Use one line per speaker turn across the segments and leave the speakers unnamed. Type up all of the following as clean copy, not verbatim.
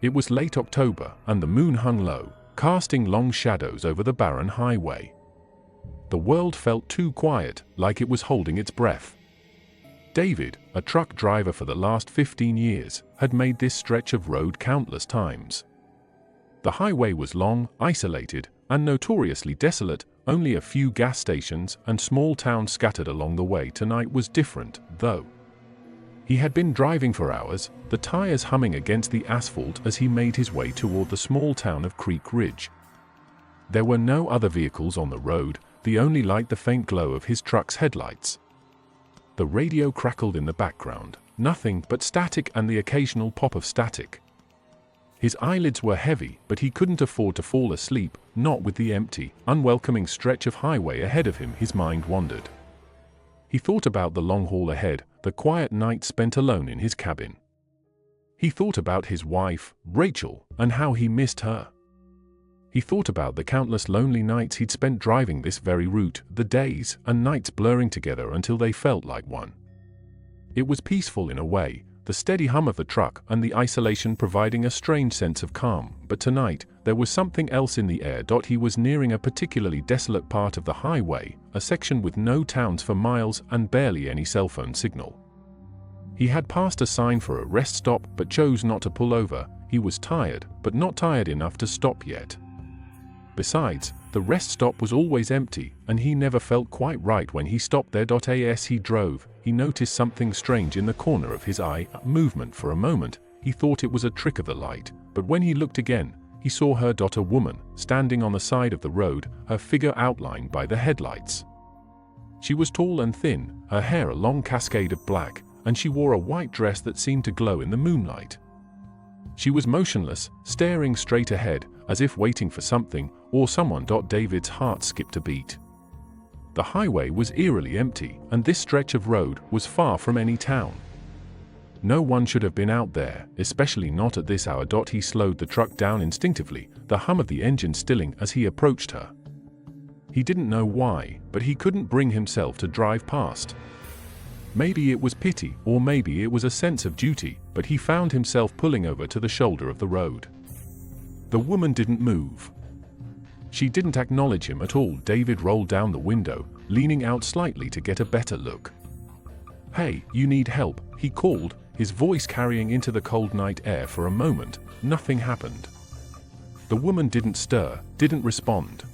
It was late October, and the moon hung low, casting long shadows over the barren highway. The world felt too quiet, like it was holding its breath. David, a truck driver for the last 15 years, had made this stretch of road countless times. The highway was long, isolated, and notoriously desolate. Only a few gas stations and small towns scattered along the way. Tonight was different, though. He had been driving for hours, the tires humming against the asphalt as he made his way toward the small town of Creek Ridge. There were no other vehicles on the road, the only light the faint glow of his truck's headlights. The radio crackled in the background, nothing but static and the occasional pop of static. His eyelids were heavy, but he couldn't afford to fall asleep, not with the empty, unwelcoming stretch of highway ahead of him. His mind wandered. He thought about the long haul ahead, the quiet night spent alone in his cabin. He thought about his wife, Rachel, and how he missed her. He thought about the countless lonely nights he'd spent driving this very route, the days and nights blurring together until they felt like one. It was peaceful in a way, the steady hum of the truck and the isolation providing a strange sense of calm, but tonight, there was something else in the air. He was nearing a particularly desolate part of the highway, a section with no towns for miles and barely any cell phone signal. He had passed a sign for a rest stop but chose not to pull over. He was tired, but not tired enough to stop yet. Besides, the rest stop was always empty, and he never felt quite right when he stopped there. As he drove, he noticed something strange in the corner of his eye, a movement. For a moment, he thought it was a trick of the light, but when he looked again, he saw her. A woman, standing on the side of the road, her figure outlined by the headlights. She was tall and thin, her hair a long cascade of black, and she wore a white dress that seemed to glow in the moonlight. She was motionless, staring straight ahead, as if waiting for something or someone. David's heart skipped a beat. The highway was eerily empty, and this stretch of road was far from any town. No one should have been out there, especially not at this hour. He slowed the truck down instinctively, the hum of the engine stilling as he approached her. He didn't know why, but he couldn't bring himself to drive past. Maybe it was pity, or maybe it was a sense of duty, but he found himself pulling over to the shoulder of the road. The woman didn't move. She didn't acknowledge him at all. David rolled down the window, leaning out slightly to get a better look. "Hey, you need help," he called, his voice carrying into the cold night air. For a moment, nothing happened. The woman didn't stir, didn't respond.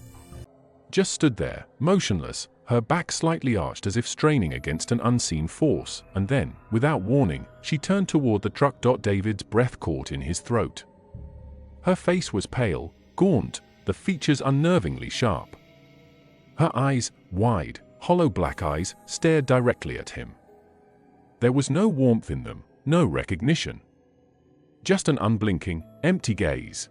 Just stood there, motionless, her back slightly arched as if straining against an unseen force, and then, without warning, she turned toward the truck. David's breath caught in his throat. Her face was pale, gaunt, the features unnervingly sharp. Her eyes, wide, hollow black eyes, stared directly at him. There was no warmth in them, no recognition. Just an unblinking, empty gaze.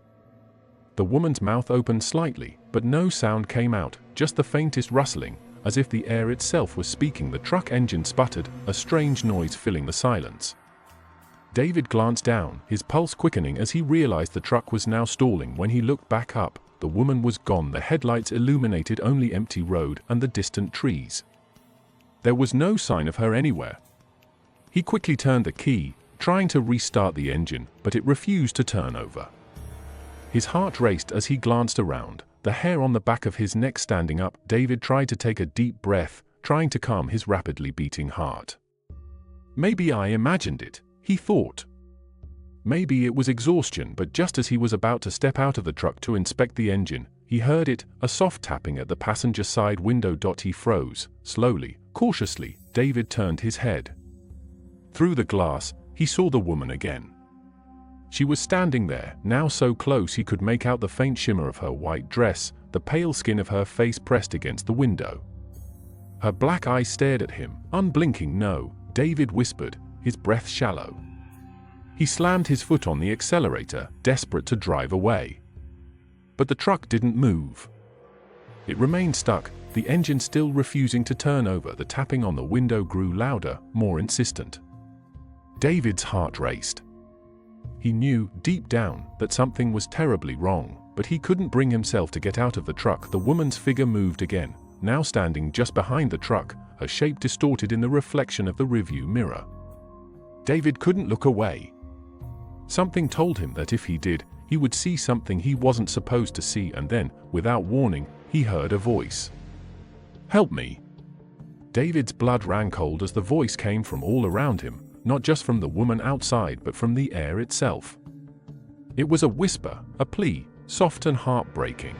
The woman's mouth opened slightly, but no sound came out, just the faintest rustling, as if the air itself was speaking. The truck engine sputtered, a strange noise filling the silence. David glanced down, his pulse quickening as he realized the truck was now stalling. When he looked back up, the woman was gone. The headlights illuminated only empty road and the distant trees. There was no sign of her anywhere. He quickly turned the key, trying to restart the engine, but it refused to turn over. His heart raced as he glanced around, the hair on the back of his neck standing up. David tried to take a deep breath, trying to calm his rapidly beating heart. Maybe I imagined it, he thought. Maybe it was exhaustion, but just as he was about to step out of the truck to inspect the engine, he heard it, a soft tapping at the passenger side window. He froze. Slowly, cautiously, David turned his head. Through the glass, he saw the woman again. She was standing there, now so close he could make out the faint shimmer of her white dress, the pale skin of her face pressed against the window. Her black eyes stared at him, unblinking. "No," David whispered, his breath shallow. He slammed his foot on the accelerator, desperate to drive away. But the truck didn't move. It remained stuck, the engine still refusing to turn over. The tapping on the window grew louder, more insistent. David's heart raced. He knew, deep down, that something was terribly wrong, but he couldn't bring himself to get out of the truck. The woman's figure moved again, now standing just behind the truck, her shape distorted in the reflection of the rearview mirror. David couldn't look away. Something told him that if he did, he would see something he wasn't supposed to see, and then, without warning, he heard a voice. "Help me!" David's blood ran cold as the voice came from all around him, not just from the woman outside but from the air itself. It was a whisper, a plea, soft and heartbreaking.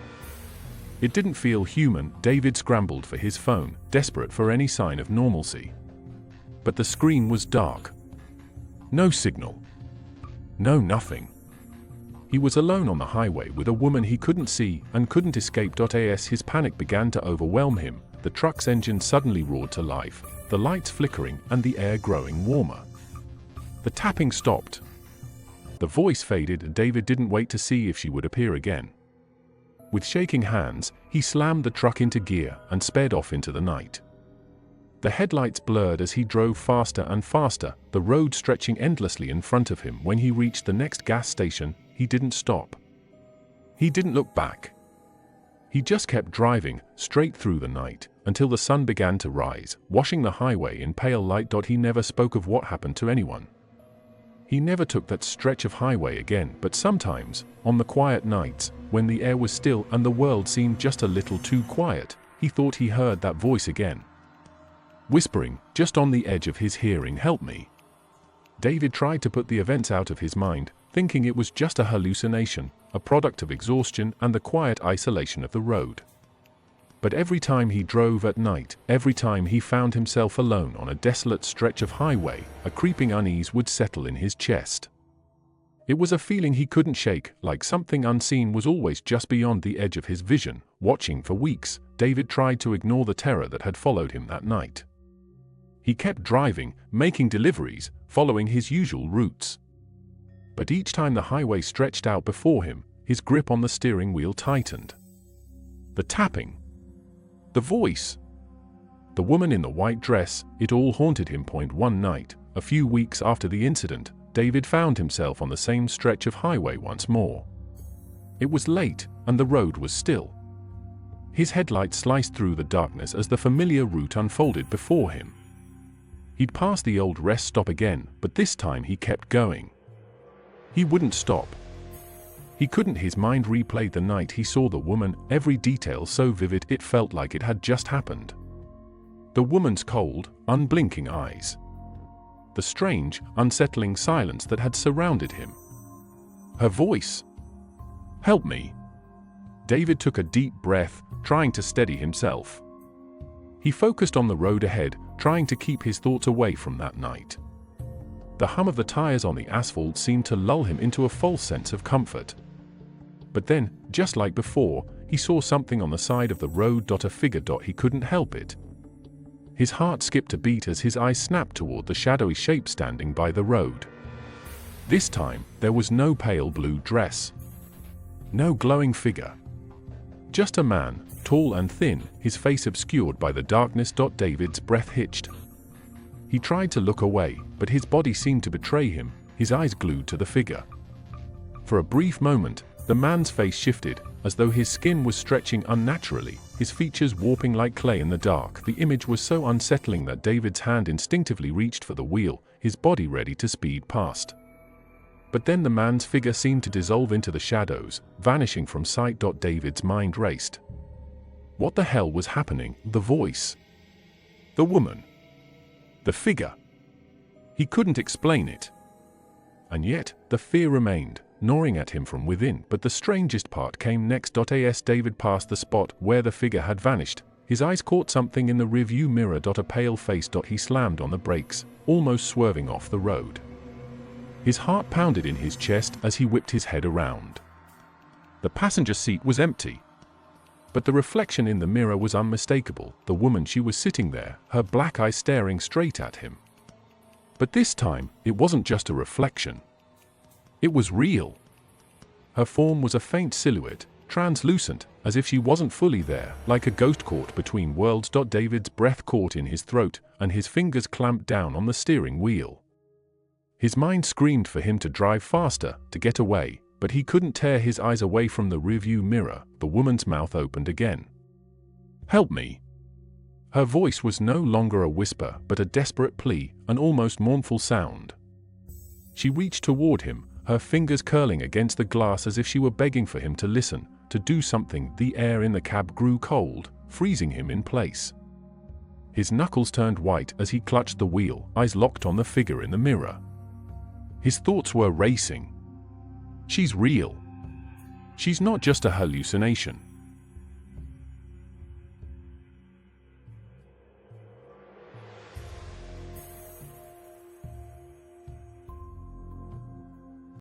It didn't feel human. David scrambled for his phone, desperate for any sign of normalcy. But the screen was dark. No signal. No nothing. He was alone on the highway with a woman he couldn't see and couldn't escape. As his panic began to overwhelm him, the truck's engine suddenly roared to life, the lights flickering and the air growing warmer. The tapping stopped. The voice faded, and David didn't wait to see if she would appear again. With shaking hands, he slammed the truck into gear and sped off into the night. The headlights blurred as he drove faster and faster, the road stretching endlessly in front of him. When he reached the next gas station, he didn't stop. He didn't look back. He just kept driving, straight through the night, until the sun began to rise, washing the highway in pale light. He never spoke of what happened to anyone. He never took that stretch of highway again, but sometimes, on the quiet nights, when the air was still and the world seemed just a little too quiet, he thought he heard that voice again. Whispering, just on the edge of his hearing, "Help me." David tried to put the events out of his mind, thinking it was just a hallucination, a product of exhaustion and the quiet isolation of the road. But every time he drove at night, every time he found himself alone on a desolate stretch of highway, a creeping unease would settle in his chest. It was a feeling he couldn't shake, like something unseen was always just beyond the edge of his vision, watching. For weeks, David tried to ignore the terror that had followed him that night. He kept driving, making deliveries, following his usual routes. But each time the highway stretched out before him, his grip on the steering wheel tightened. The tapping. The voice. The woman in the white dress, it all haunted him. One night, a few weeks after the incident, David found himself on the same stretch of highway once more. It was late, and the road was still. His headlights sliced through the darkness as the familiar route unfolded before him. He'd passed the old rest stop again, but this time he kept going. He wouldn't stop. He couldn't. His mind replayed the night he saw the woman, every detail so vivid it felt like it had just happened. The woman's cold, unblinking eyes. The strange, unsettling silence that had surrounded him. Her voice. "Help me." David took a deep breath, trying to steady himself. He focused on the road ahead, trying to keep his thoughts away from that night. The hum of the tires on the asphalt seemed to lull him into a false sense of comfort. But then, just like before, he saw something on the side of the road. A figure. He couldn't help it. His heart skipped a beat as his eyes snapped toward the shadowy shape standing by the road. This time, there was no pale blue dress. No glowing figure. Just a man, tall and thin, his face obscured by the darkness. David's breath hitched. He tried to look away, but his body seemed to betray him, his eyes glued to the figure. For a brief moment, the man's face shifted, as though his skin was stretching unnaturally, his features warping like clay in the dark. The image was so unsettling that David's hand instinctively reached for the wheel, his body ready to speed past. But then the man's figure seemed to dissolve into the shadows, vanishing from sight. David's mind raced. What the hell was happening? The voice. The woman. The figure. He couldn't explain it. And yet, the fear remained, gnawing at him from within. But the strangest part came next. As David passed the spot where the figure had vanished, his eyes caught something in the rearview mirror. A pale face. He slammed on the brakes, almost swerving off the road. His heart pounded in his chest as he whipped his head around. The passenger seat was empty. But the reflection in the mirror was unmistakable. The woman, she was sitting there, her black eyes staring straight at him. But this time, it wasn't just a reflection. It was real. Her form was a faint silhouette, translucent, as if she wasn't fully there, like a ghost caught between worlds. David's breath caught in his throat, and his fingers clamped down on the steering wheel. His mind screamed for him to drive faster, to get away, but he couldn't tear his eyes away from the rearview mirror. The woman's mouth opened again. "Help me." Her voice was no longer a whisper, but a desperate plea, an almost mournful sound. She reached toward him, her fingers curling against the glass as if she were begging for him to listen, to do something. The air in the cab grew cold, freezing him in place. His knuckles turned white as he clutched the wheel, eyes locked on the figure in the mirror. His thoughts were racing. She's real. She's not just a hallucination.